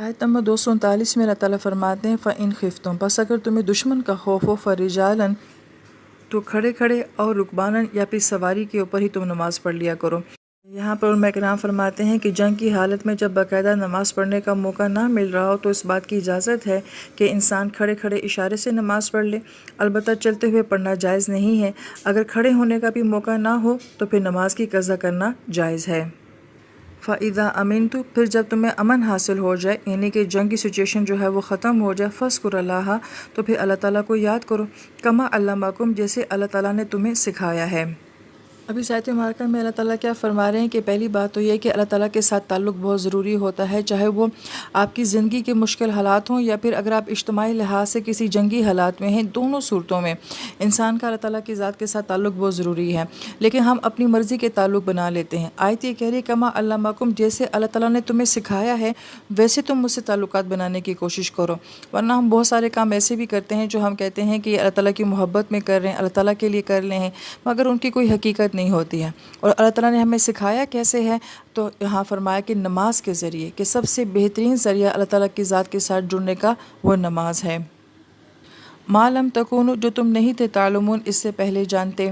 آیت نمبر 239 میں اللہ تعالیٰ فرماتے ہیں فَإِنْ خِفْتُمْ، بس اگر تمہیں دشمن کا خوف ہو فَرِجَالًا، تو کھڑے کھڑے اور رکباناً یا پھر سواری کے اوپر ہی تم نماز پڑھ لیا کرو۔ یہاں پر علماء کرام فرماتے ہیں کہ جنگ کی حالت میں جب باقاعدہ نماز پڑھنے کا موقع نہ مل رہا ہو تو اس بات کی اجازت ہے کہ انسان کھڑے کھڑے اشارے سے نماز پڑھ لے، البتہ چلتے ہوئے پڑھنا جائز نہیں ہے۔ اگر کھڑے ہونے کا بھی موقع نہ ہو تو پھر نماز کی قضا کرنا جائز ہے۔ فَإِذَا أَمِنْتُمْ، پھر جب تمہیں امن حاصل ہو جائے، یعنی کہ جنگ کی سچویشن جو ہے وہ ختم ہو جائے، فَاذْكُرُوا اللَّهَ، تو پھر اللہ تعالیٰ کو یاد کرو، کما علمکم، جیسے اللہ تعالیٰ نے تمہیں سکھایا ہے۔ اب اس آیت مبارکہ میں اللہ تعالیٰ کیا فرما رہے ہیں کہ پہلی بات تو یہ کہ اللہ تعالیٰ کے ساتھ تعلق بہت ضروری ہوتا ہے، چاہے وہ آپ کی زندگی کے مشکل حالات ہوں یا پھر اگر آپ اجتماعی لحاظ سے کسی جنگی حالات میں ہیں، دونوں صورتوں میں انسان کا اللہ تعالیٰ کی ذات کے ساتھ تعلق بہت ضروری ہے، لیکن ہم اپنی مرضی کے تعلق بنا لیتے ہیں۔ آیت یہ کہہ رہی ہے کما علمکم، جیسے اللہ تعالیٰ نے تمہیں سکھایا ہے ویسے تم مجھ سے تعلقات بنانے کی کوشش کرو، ورنہ ہم بہت سارے کام ایسے بھی کرتے ہیں جو ہم کہتے ہیں کہ اللہ تعالیٰ کی محبت میں کر رہے ہیں، اللہ تعالیٰ کے لیے کر رہے ہیں، مگر ان کی کوئی حقیقت نہیں ہوتی ہے۔ اور اللہ تعالیٰ نے ہمیں سکھایا کیسے ہے، تو یہاں فرمایا کہ نماز کے ذریعے، کہ سب سے بہترین ذریعہ اللہ تعالیٰ کی ذات کے ساتھ جڑنے کا وہ نماز ہے۔ ما لم تکونوا، جو تم نہیں تھے، تعلمون، اس سے پہلے جانتے۔